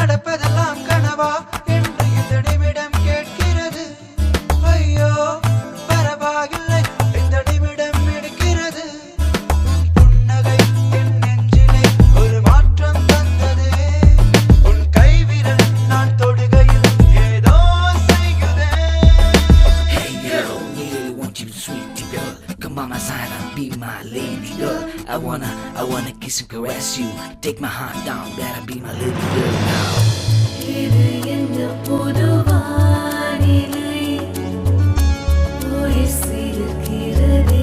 நடப்பதெல்லாம் கனவா என்று இந்த நிமிடம் கேட்கிறது. ஐயோ பரவாயில்லை, இந்த நிமிடம் எடுக்கிறது. உன் புன்னகை என் நெஞ்சிலே ஒரு மாற்றம் தந்ததே. உன் கைவிரல் நான் தொடுகையில் ஏதோ செய்யுதே. Hey girl, really want you sweet girl. Come on my side and be my lady girl. I wanna kiss and caress you. Take my heart down, better be my lady girl now. இது என்ன புது வானிலை உயிர் சிலிர்க்கிறதே.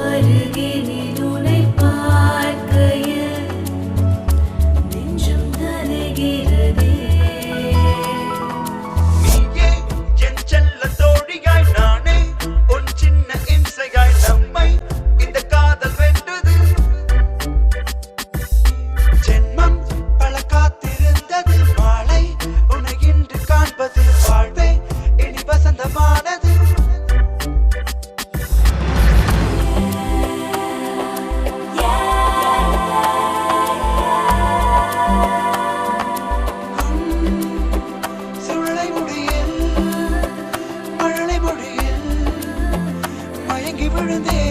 அருகினில் உன்னை பார்க்கையில் நெஞ்சம் நனைகிறதே. நீயே என் செல்ல தோழியாய், நானே உன் சின்ன இம்சையாய். நம்மை இந்த காதல் வென்றது. ஜென்மம் பல காத்திருந்தது. மாலை உன்னை இன்று காண்பது. வாழ்வே இனி வசந்தமானது. சுழலை முடியில் மழலை மொழியில் மயங்கி விழுந்தே.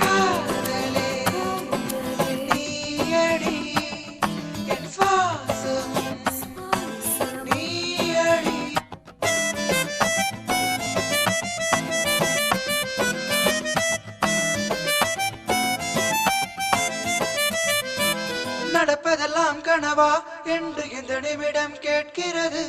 காதலே நீயடி என் சுவாசம் நீயடி. நடப்பதெல்லாம் கனவா என்று இந்த நிமிடம் கேட்கிறது.